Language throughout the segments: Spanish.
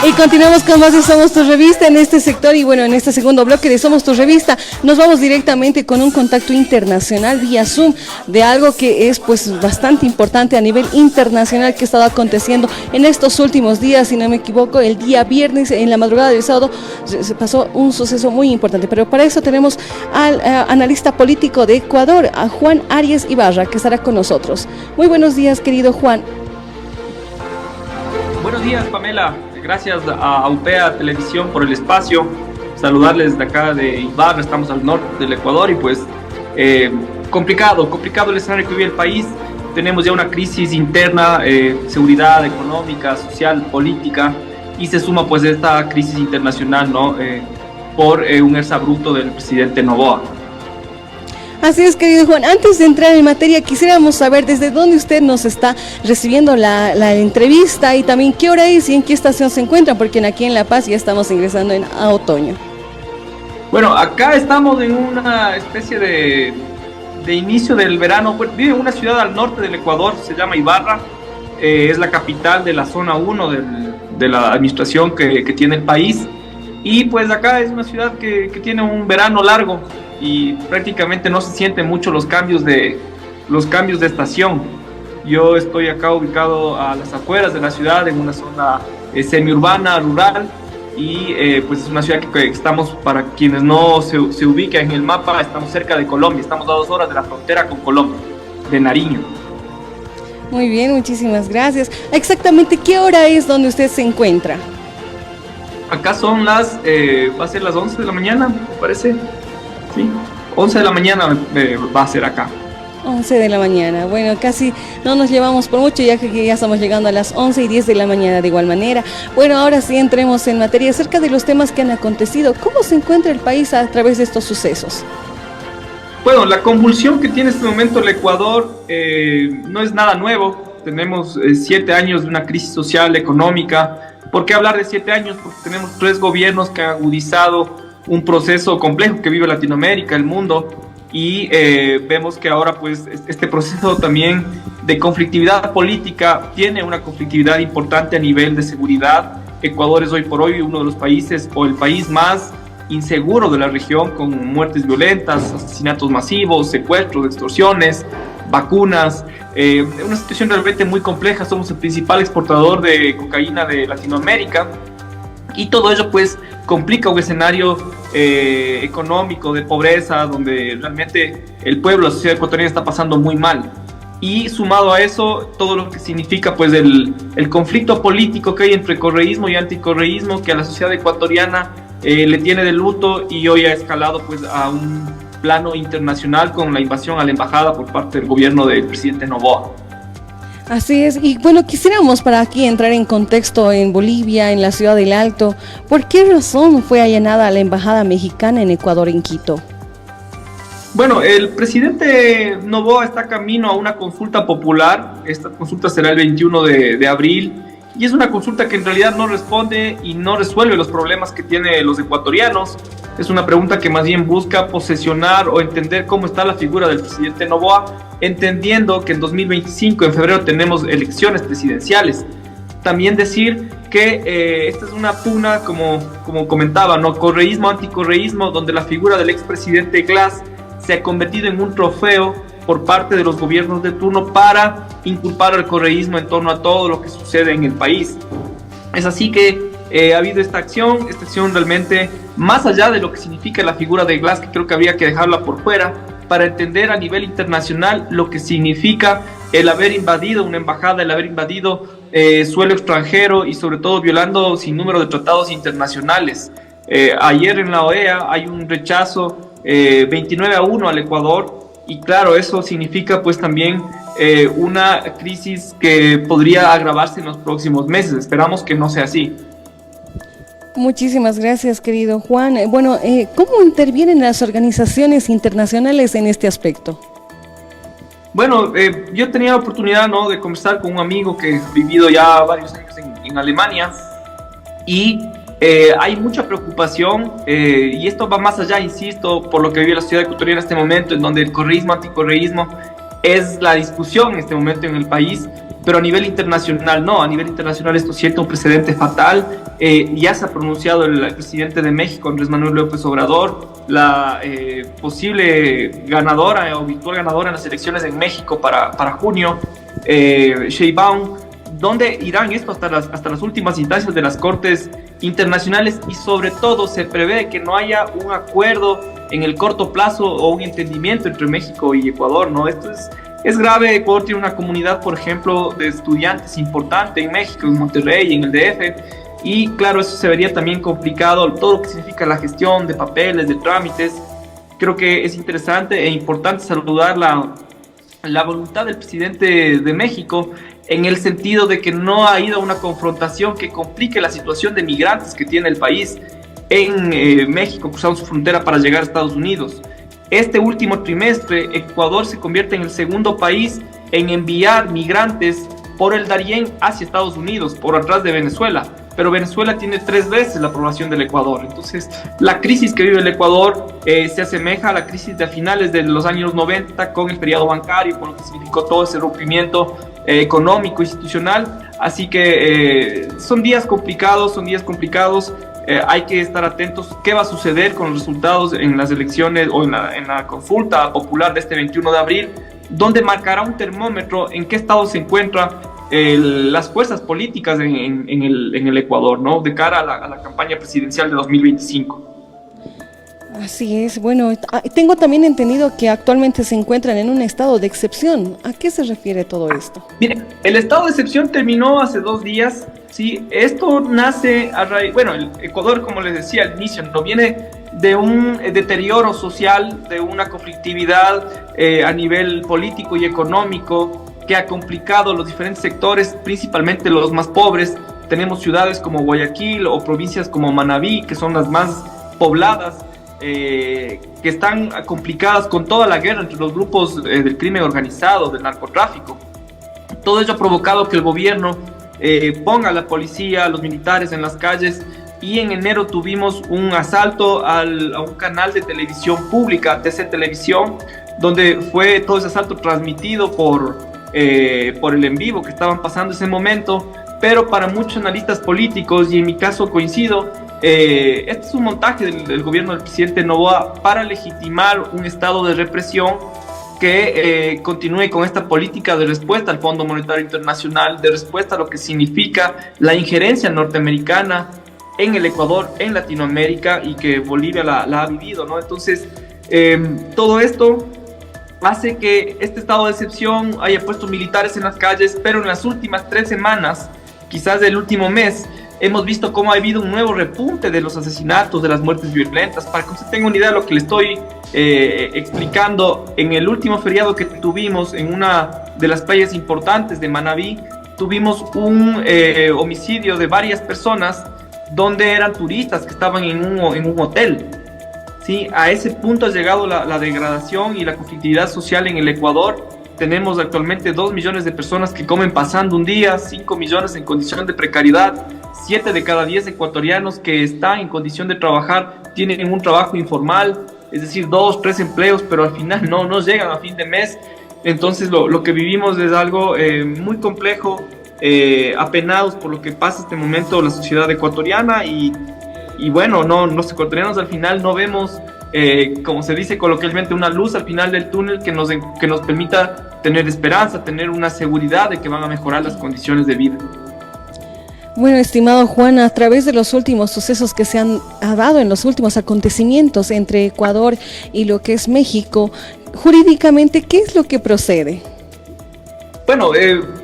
Y continuamos con más de Somos Tu Revista en este sector y bueno, en este segundo bloque de Somos Tu Revista nos vamos directamente con un contacto internacional vía Zoom de algo que es pues bastante importante a nivel internacional que ha estado aconteciendo en estos últimos días, si no me equivoco, el día viernes en la madrugada del sábado se pasó un suceso muy importante, pero para eso tenemos al analista político de Ecuador, a Juan Arias Ibarra, que estará con nosotros. Muy buenos días, querido Juan. Buenos días, Pamela. Gracias a UPEA Televisión por el espacio. Saludarles de acá de Ibarra, estamos al norte del Ecuador y pues complicado el escenario que vive el país. Tenemos ya una crisis interna, seguridad económica, social, política, y se suma pues esta crisis internacional, ¿no? Por un exabrupto del presidente Noboa. Así es, querido Juan. Antes de entrar en materia, quisiéramos saber desde dónde usted nos está recibiendo la entrevista y también qué hora es y en qué estación se encuentran, porque aquí en La Paz ya estamos ingresando a otoño. Bueno, acá estamos en una especie de inicio del verano. Pues, vive en una ciudad al norte del Ecuador, se llama Ibarra. Es la capital de la zona 1 de la administración que tiene el país. Y pues acá es una ciudad que tiene un verano largo y prácticamente no se sienten mucho los cambios de estación. Yo estoy acá ubicado a las afueras de la ciudad, en una zona semiurbana, rural, y pues es una ciudad que estamos, para quienes no se ubican en el mapa, estamos cerca de Colombia, estamos a 2 horas de la frontera con Colombia, de Nariño. Muy bien, muchísimas gracias. Exactamente, ¿qué hora es donde usted se encuentra? Acá son va a ser las 11 de la mañana, me parece. Sí, 11 de la mañana va a ser acá. 11 de la mañana, bueno, casi no nos llevamos por mucho, ya que ya estamos llegando a las 11:10 de la mañana de igual manera. Bueno, ahora sí entremos en materia acerca de los temas que han acontecido. ¿Cómo se encuentra el país a través de estos sucesos? Bueno, la convulsión que tiene en este momento el Ecuador no es nada nuevo. Tenemos 7 años de una crisis social, económica. ¿Por qué hablar de 7 años? Porque tenemos 3 gobiernos que han agudizado un proceso complejo que vive Latinoamérica, el mundo, y vemos que ahora pues este proceso también de conflictividad política tiene una conflictividad importante a nivel de seguridad. Ecuador es hoy por hoy uno de los países o el país más inseguro de la región, con muertes violentas, asesinatos masivos, secuestros, extorsiones, vacunas, una situación realmente muy compleja. Somos el principal exportador de cocaína de Latinoamérica y todo ello pues complica un escenario económico de pobreza donde realmente el pueblo, la sociedad ecuatoriana está pasando muy mal. Y sumado a eso, todo lo que significa pues el conflicto político que hay entre correísmo y anticorreísmo, que a la sociedad ecuatoriana le tiene de luto y hoy ha escalado pues a un plano internacional con la invasión a la embajada por parte del gobierno del presidente Noboa. Así es, y bueno, quisiéramos para aquí entrar en contexto en Bolivia, en la ciudad del Alto. ¿Por qué razón fue allanada la embajada mexicana en Ecuador, en Quito? Bueno, el presidente Noboa está camino a una consulta popular. Esta consulta será el 21 de abril y es una consulta que en realidad no responde y no resuelve los problemas que tienen los ecuatorianos. Es una pregunta que más bien busca posesionar o entender cómo está la figura del presidente Noboa, entendiendo que en 2025, en febrero, tenemos elecciones presidenciales. También decir que esta es una pugna, como comentaba, ¿no? Correísmo, anticorreísmo, donde la figura del expresidente Glass se ha convertido en un trofeo por parte de los gobiernos de turno para inculpar al correísmo en torno a todo lo que sucede en el país. Es así que ha habido esta acción realmente, más allá de lo que significa la figura de Glass, que creo que habría que dejarla por fuera, para entender a nivel internacional lo que significa el haber invadido una embajada, el haber invadido suelo extranjero y sobre todo violando sin número de tratados internacionales. Ayer en la OEA hay un rechazo 29-1 al Ecuador y claro, eso significa pues también una crisis que podría agravarse en los próximos meses. Esperamos que no sea así. Muchísimas gracias, querido Juan. Bueno, ¿cómo intervienen las organizaciones internacionales en este aspecto? Bueno, yo tenía la oportunidad, ¿no?, de conversar con un amigo que ha vivido ya varios años en Alemania y hay mucha preocupación y esto va más allá, insisto, por lo que vive la sociedad ecuatoriana en este momento, en donde el correísmo, anticorreísmo es la discusión en este momento en el país. pero a nivel internacional no, a nivel internacional esto siente un precedente fatal. Ya se ha pronunciado el presidente de México, Andrés Manuel López Obrador, la posible ganadora o virtual ganadora en las elecciones en México para junio, Sheinbaum, donde irán esto hasta las últimas instancias de las cortes internacionales, y sobre todo se prevé que no haya un acuerdo en el corto plazo o un entendimiento entre México y Ecuador, ¿no? Esto es grave. Ecuador tiene una comunidad, por ejemplo, de estudiantes importante en México, en Monterrey, en el DF, y claro, eso se vería también complicado, todo lo que significa la gestión de papeles, de trámites. Creo que es interesante e importante saludar la voluntad del presidente de México, en el sentido de que no ha ido a una confrontación que complique la situación de migrantes que tiene el país en México, cruzando su frontera para llegar a Estados Unidos. Este último trimestre, Ecuador se convierte en el segundo país en enviar migrantes por el Darién hacia Estados Unidos, por atrás de Venezuela. Pero Venezuela tiene 3 veces la población del Ecuador. Entonces, la crisis que vive el Ecuador se asemeja a la crisis de finales de los años 90 con el feriado bancario, con lo que significó todo ese rompimiento económico, institucional. Así que son días complicados. Hay que estar atentos qué va a suceder con los resultados en las elecciones o en la consulta popular de este 21 de abril, donde marcará un termómetro en qué estado se encuentran las fuerzas políticas en el Ecuador, ¿no? De cara a la campaña presidencial de 2025. Así es. Bueno, tengo también entendido que actualmente se encuentran en un estado de excepción. ¿A qué se refiere todo esto? Mire, el estado de excepción terminó hace 2 días. Sí, esto nace a raíz, bueno, el Ecuador, como les decía al inicio, no viene de un deterioro social, de una conflictividad a nivel político y económico que ha complicado los diferentes sectores, principalmente los más pobres. Tenemos ciudades como Guayaquil o provincias como Manabí, que son las más pobladas, que están complicadas con toda la guerra entre los grupos del crimen organizado, del narcotráfico. Todo ello ha provocado que el gobierno ponga a la policía, a los militares en las calles, y en enero tuvimos un asalto a un canal de televisión pública, TC Televisión, donde fue todo ese asalto transmitido por el en vivo que estaban pasando ese momento. Pero para muchos analistas políticos, y en mi caso coincido, este es un montaje del gobierno del presidente Noboa para legitimar un estado de represión que continúe con esta política de respuesta al Fondo Monetario Internacional, de respuesta a lo que significa la injerencia norteamericana en el Ecuador, en Latinoamérica, y que Bolivia la ha vivido, ¿no? Entonces, todo esto hace que este estado de excepción haya puesto militares en las calles, pero en las últimas 3 semanas, quizás del último mes, hemos visto cómo ha habido un nuevo repunte de los asesinatos, de las muertes violentas. Para que usted tenga una idea de lo que le estoy explicando, en el último feriado que tuvimos en una de las playas importantes de Manabí, tuvimos un homicidio de varias personas donde eran turistas que estaban en un hotel. Sí, a ese punto ha llegado la degradación y la conflictividad social en el Ecuador. Tenemos actualmente 2 millones de personas que comen pasando un día, 5 millones en condición de precariedad, 7 de cada 10 ecuatorianos que están en condición de trabajar tienen un trabajo informal, es decir, 2, 3 empleos, pero al final no llegan a fin de mes. Entonces lo que vivimos es algo muy complejo, apenados por lo que pasa este momento la sociedad ecuatoriana, y bueno, los ecuatorianos al final no vemos, como se dice coloquialmente, una luz al final del túnel que nos permita tener esperanza, tener una seguridad de que van a mejorar las condiciones de vida. Bueno, estimado Juan, a través de los últimos sucesos que se han dado en los últimos acontecimientos entre Ecuador y lo que es México, jurídicamente, ¿qué es lo que procede? Bueno,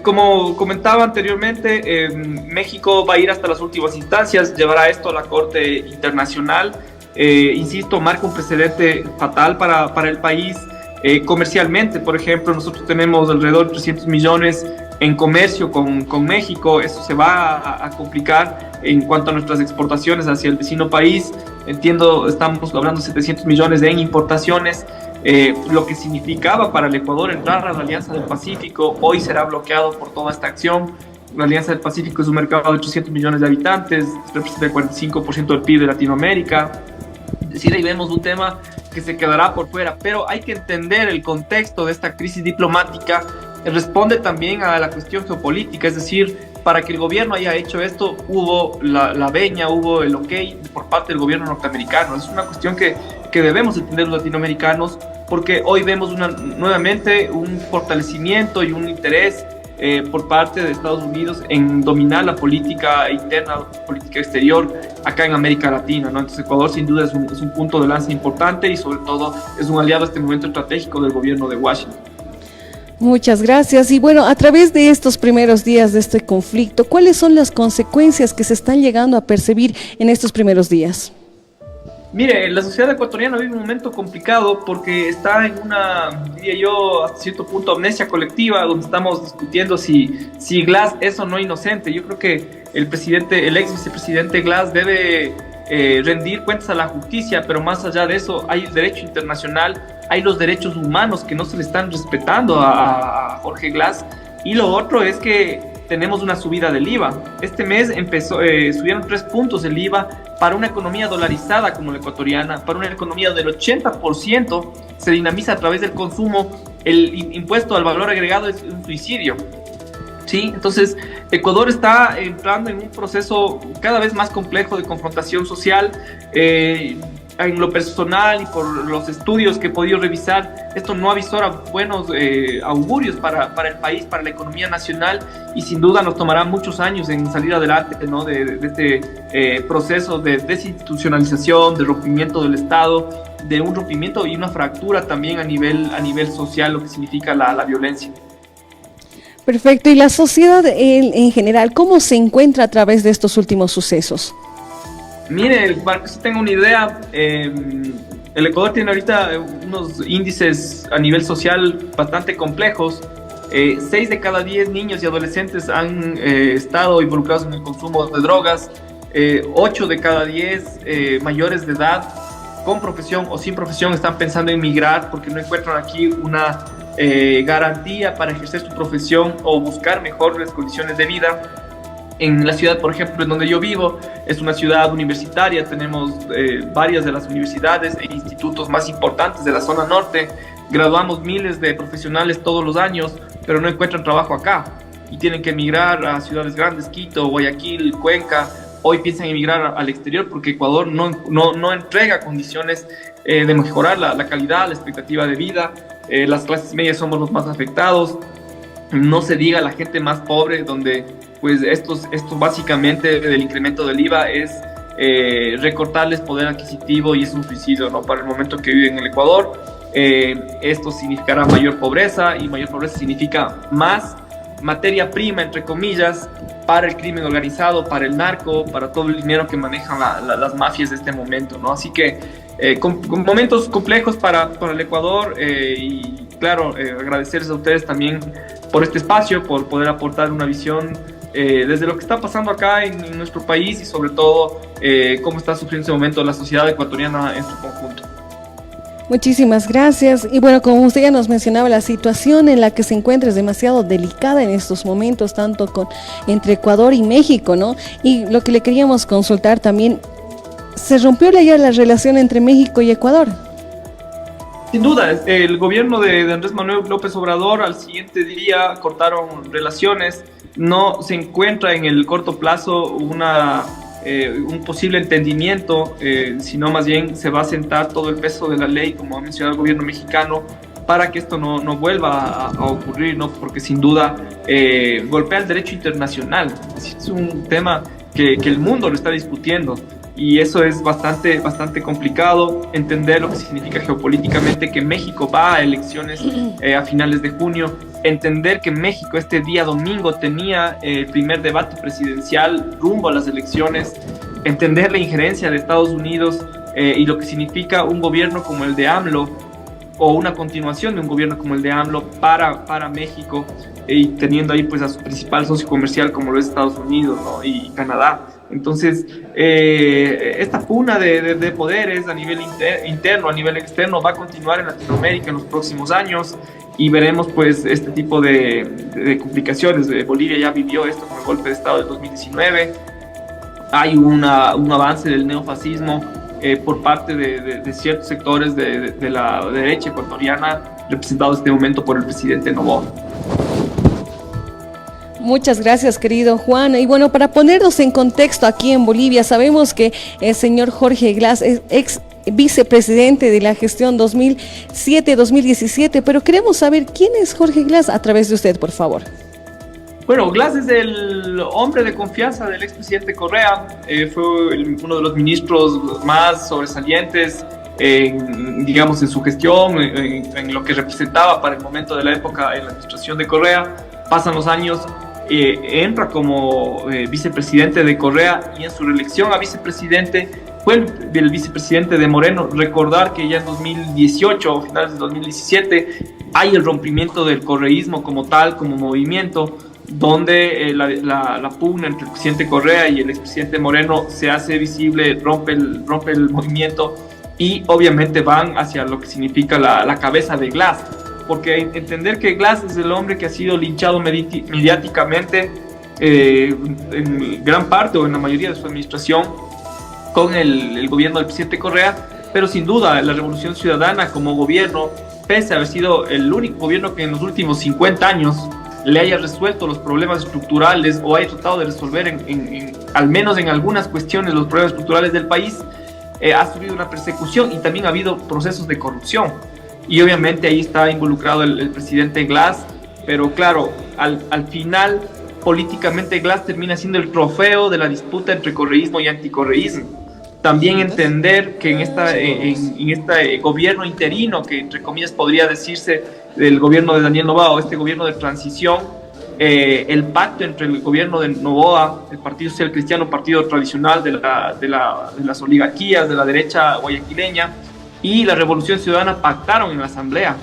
como comentaba anteriormente, México va a ir hasta las últimas instancias, llevará esto a la Corte Internacional. Insisto, marca un precedente fatal para el país. Comercialmente, por ejemplo, nosotros tenemos alrededor de 300 millones en comercio con México. Eso se va a complicar en cuanto a nuestras exportaciones hacia el vecino país. Estamos hablando de 700 millones en importaciones. Lo que significaba para el Ecuador entrar a la Alianza del Pacífico, hoy será bloqueado por toda esta acción. La Alianza del Pacífico es un mercado de 800 millones de habitantes, representa el 45% del PIB de Latinoamérica. Es decir, ahí vemos un tema que se quedará por fuera, pero hay que entender el contexto de esta crisis diplomática responde también a la cuestión geopolítica, es decir, para que el gobierno haya hecho esto, hubo la veña, hubo el ok por parte del gobierno norteamericano. Es una cuestión que debemos entender los latinoamericanos, porque hoy vemos nuevamente un fortalecimiento y un interés por parte de Estados Unidos en dominar la política interna, la política exterior acá en América Latina, ¿no? Entonces Ecuador sin duda es un punto de lanza importante y sobre todo es un aliado a este momento estratégico del gobierno de Washington. Muchas gracias. Y bueno, a través de estos primeros días de este conflicto, ¿cuáles son las consecuencias que se están llegando a percibir en estos primeros días? Mire, la sociedad ecuatoriana vive un momento complicado porque está en una, diría yo, hasta cierto punto amnesia colectiva, donde estamos discutiendo si Glass es o no inocente. Yo creo que el ex vicepresidente Glass debe rendir cuentas a la justicia, pero más allá de eso hay el derecho internacional, hay los derechos humanos que no se le están respetando a Jorge Glass. Y lo otro es que tenemos una subida del IVA. Este mes subieron 3 puntos el IVA para una economía dolarizada como la ecuatoriana, para una economía del 80% se dinamiza a través del consumo. El impuesto al valor agregado es un suicidio. ¿Sí? Entonces, Ecuador está entrando en un proceso cada vez más complejo de confrontación social. En lo personal y por los estudios que he podido revisar, esto no avisora buenos augurios para el país, para la economía nacional, y sin duda nos tomará muchos años en salir adelante, ¿no? de este proceso de desinstitucionalización, de rompimiento del Estado, de un rompimiento y una fractura también a nivel social, lo que significa la violencia. Perfecto. ¿Y la sociedad en general, cómo se encuentra a través de estos últimos sucesos? Mire, para que usted tenga una idea, el Ecuador tiene ahorita unos índices a nivel social bastante complejos. 6 de cada 10 niños y adolescentes han estado involucrados en el consumo de drogas. 8 de cada 10 mayores de edad, con profesión o sin profesión, están pensando en migrar porque no encuentran aquí una garantía para ejercer su profesión o buscar mejores condiciones de vida. En la ciudad, por ejemplo, en donde yo vivo, es una ciudad universitaria, tenemos varias de las universidades e institutos más importantes de la zona norte, graduamos miles de profesionales todos los años, pero no encuentran trabajo acá y tienen que emigrar a ciudades grandes, Quito, Guayaquil, Cuenca. Hoy piensan emigrar al exterior porque Ecuador no entrega condiciones de mejorar la calidad, la expectativa de vida. Las clases medias somos los más afectados, no se diga la gente más pobre, donde pues esto básicamente del incremento del IVA es recortarles poder adquisitivo y es un suicidio, ¿no? Para el momento que viven en el Ecuador. Esto significará mayor pobreza, y mayor pobreza significa más materia prima, entre comillas, para el crimen organizado, para el narco, para todo el dinero que manejan las mafias de este momento, ¿no? Así que con momentos complejos para el Ecuador, y claro, agradecerles a ustedes también por este espacio, por poder aportar una visión desde lo que está pasando acá en nuestro país y sobre todo cómo está sufriendo en este momento la sociedad ecuatoriana en su conjunto. Muchísimas gracias. Y bueno, como usted ya nos mencionaba, la situación en la que se encuentra es demasiado delicada en estos momentos, tanto entre Ecuador y México, ¿no? Y lo que le queríamos consultar también, ¿se rompió ya la relación entre México y Ecuador? Sin duda, el gobierno de Andrés Manuel López Obrador al siguiente día cortaron relaciones. No se encuentra en el corto plazo un posible entendimiento, sino más bien se va a sentar todo el peso de la ley, como ha mencionado el gobierno mexicano, para que esto no vuelva a ocurrir, ¿no? Porque sin duda golpea el derecho internacional. Es un tema que el mundo lo está discutiendo. Y eso es bastante complicado, entender lo que significa geopolíticamente que México va a elecciones a finales de junio, entender que México este día domingo tenía el primer debate presidencial rumbo a las elecciones, entender la injerencia de Estados Unidos y lo que significa un gobierno como el de AMLO, o una continuación de un gobierno como el de AMLO para México, y teniendo ahí pues a su principal socio comercial como lo es Estados Unidos, ¿no? Y Canadá. Entonces, esta pugna de poderes a nivel interno, a nivel externo, va a continuar en Latinoamérica en los próximos años y veremos pues este tipo de complicaciones. Bolivia ya vivió esto con el golpe de Estado del 2019. Hay un avance del neofascismo por parte de ciertos sectores de la derecha ecuatoriana, representados en este momento por el presidente Noboa. Muchas gracias, querido Juan. Y bueno, para ponernos en contexto aquí en Bolivia, sabemos que el señor Jorge Glass es ex vicepresidente de la gestión 2007-2017, pero queremos saber quién es Jorge Glass a través de usted, por favor. Bueno, Glass es el hombre de confianza del expresidente Correa, fue uno de los ministros más sobresalientes, digamos, en su gestión, en lo que representaba para el momento de la época en la administración de Correa. Pasan los años, entra como vicepresidente de Correa y en su reelección a vicepresidente fue el vicepresidente de Moreno. Recordar que ya en 2018 o finales de 2017 hay el rompimiento del correísmo como tal, como movimiento, donde la pugna entre el presidente Correa y el expresidente Moreno se hace visible, rompe el movimiento y obviamente van hacia lo que significa la cabeza de Glass, porque entender que Glass es el hombre que ha sido linchado mediáticamente en gran parte o en la mayoría de su administración con el gobierno del presidente Correa, pero sin duda la Revolución Ciudadana como gobierno, pese a haber sido el único gobierno que en los últimos 50 años le haya resuelto los problemas estructurales o haya tratado de resolver al menos en algunas cuestiones los problemas estructurales del país, ha sufrido una persecución y también ha habido procesos de corrupción. Y obviamente ahí está involucrado el presidente Glass, pero claro, al final políticamente Glass termina siendo el trofeo de la disputa entre correísmo y anticorreísmo. También entender que en este gobierno interino, que entre comillas podría decirse del gobierno de Daniel Noboa o este gobierno de transición, el pacto entre el gobierno de Noboa, el Partido Social Cristiano, partido tradicional de las oligarquías de la derecha guayaquileña, y la Revolución Ciudadana pactaron en la Asamblea.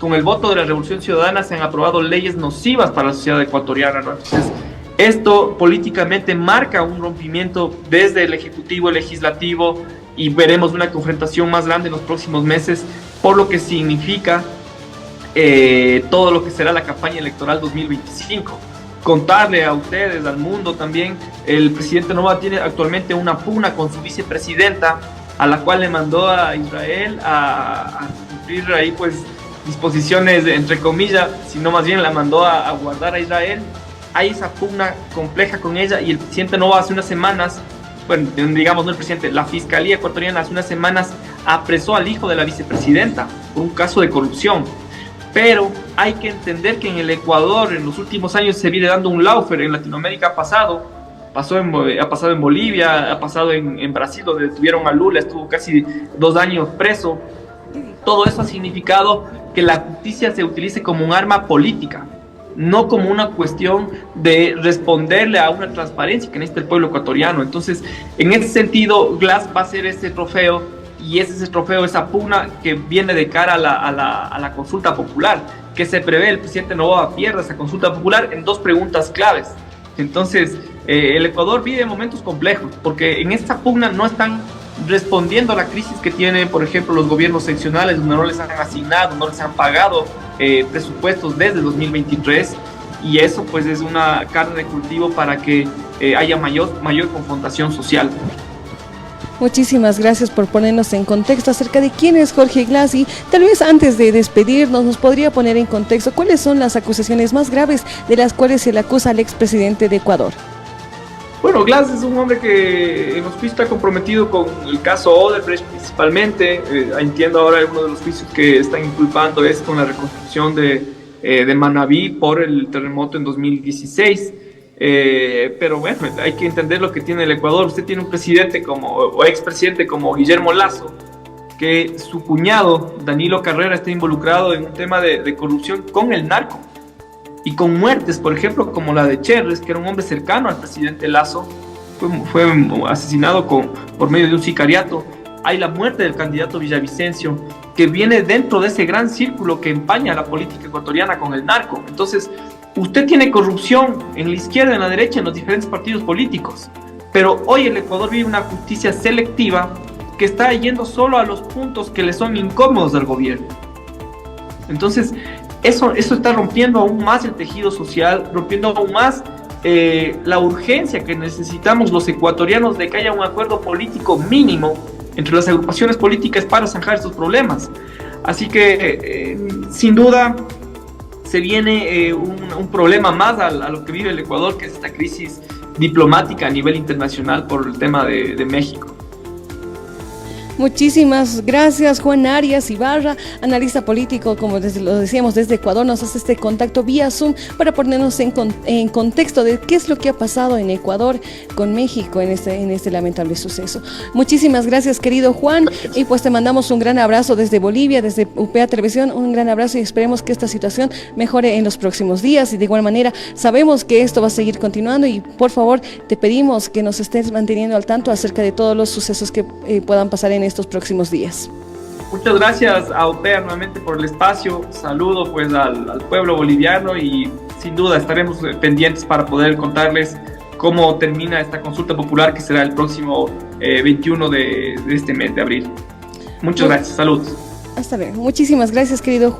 Con el voto de la Revolución Ciudadana se han aprobado leyes nocivas para la sociedad ecuatoriana, ¿no? Entonces, esto políticamente marca un rompimiento desde el Ejecutivo, el Legislativo, y veremos una confrontación más grande en los próximos meses, por lo que significa todo lo que será la campaña electoral 2025. Contarle a ustedes, al mundo también, el presidente Noboa tiene actualmente una pugna con su vicepresidenta, a la cual le mandó a Israel a cumplir ahí pues disposiciones entre comillas, sino más bien la mandó a guardar a Israel. Hay esa pugna compleja con ella y el presidente Noboa hace unas semanas, bueno, digamos no el presidente, la Fiscalía ecuatoriana hace unas semanas apresó al hijo de la vicepresidenta por un caso de corrupción. Pero hay que entender que en el Ecuador en los últimos años se viene dando un lawfare. En Latinoamérica ha pasado en Bolivia, ha pasado en Brasil, donde detuvieron a Lula, estuvo casi 2 años preso. Todo eso ha significado que la justicia se utilice como un arma política, no como una cuestión de responderle a una transparencia que necesita el pueblo ecuatoriano. Entonces, en ese sentido, Glass va a ser ese trofeo, y ese trofeo, esa pugna que viene de cara a la consulta popular, que se prevé el presidente Noboa pierda esa consulta popular en 2 preguntas claves. Entonces, el Ecuador vive momentos complejos, porque en esta pugna no están respondiendo a la crisis que tienen, por ejemplo, los gobiernos seccionales, donde no les han asignado, no les han pagado presupuestos desde 2023, y eso pues es una carne de cultivo para que haya mayor confrontación social. Muchísimas gracias por ponernos en contexto acerca de quién es Jorge Glass, y tal vez antes de despedirnos nos podría poner en contexto cuáles son las acusaciones más graves de las cuales se le acusa al expresidente de Ecuador. Bueno, Glass es un hombre que en los juicios está comprometido con el caso Odebrecht principalmente. Entiendo ahora uno de los juicios que están inculpando es con la reconstrucción de Manabí por el terremoto en 2016. Pero bueno, hay que entender lo que tiene el Ecuador. Usted tiene un presidente o expresidente como Guillermo Lasso, que su cuñado Danilo Carrera está involucrado en un tema de corrupción con el narco y con muertes, por ejemplo, como la de Cherres, que era un hombre cercano al presidente Lasso, fue asesinado por medio de un sicariato. Hay la muerte del candidato Villavicencio, que viene dentro de ese gran círculo que empaña la política ecuatoriana con el narco. Entonces, usted tiene corrupción en la izquierda, en la derecha, en los diferentes partidos políticos, pero hoy el Ecuador vive una justicia selectiva que está yendo solo a los puntos que le son incómodos al gobierno. Entonces, eso está rompiendo aún más el tejido social, rompiendo aún más la urgencia que necesitamos los ecuatorianos de que haya un acuerdo político mínimo entre las agrupaciones políticas para zanjar estos problemas. Así que, sin duda, se viene un problema más a lo que vive el Ecuador, que es esta crisis diplomática a nivel internacional por el tema de México. Muchísimas gracias, Juan Arias Ibarra, analista político, como lo decíamos, desde Ecuador, nos hace este contacto vía Zoom para ponernos en contexto de qué es lo que ha pasado en Ecuador con México en este lamentable suceso. Muchísimas gracias, querido Juan, y pues te mandamos un gran abrazo desde Bolivia, desde UPA Televisión, un gran abrazo y esperemos que esta situación mejore en los próximos días, y de igual manera sabemos que esto va a seguir continuando y por favor te pedimos que nos estés manteniendo al tanto acerca de todos los sucesos que puedan pasar en estos próximos días. Muchas gracias a UPEA nuevamente por el espacio. Saludo pues al pueblo boliviano y sin duda estaremos pendientes para poder contarles cómo termina esta consulta popular que será el próximo 21 de este mes de abril. Muchas gracias, saludos. Hasta luego. Muchísimas gracias, querido Juan.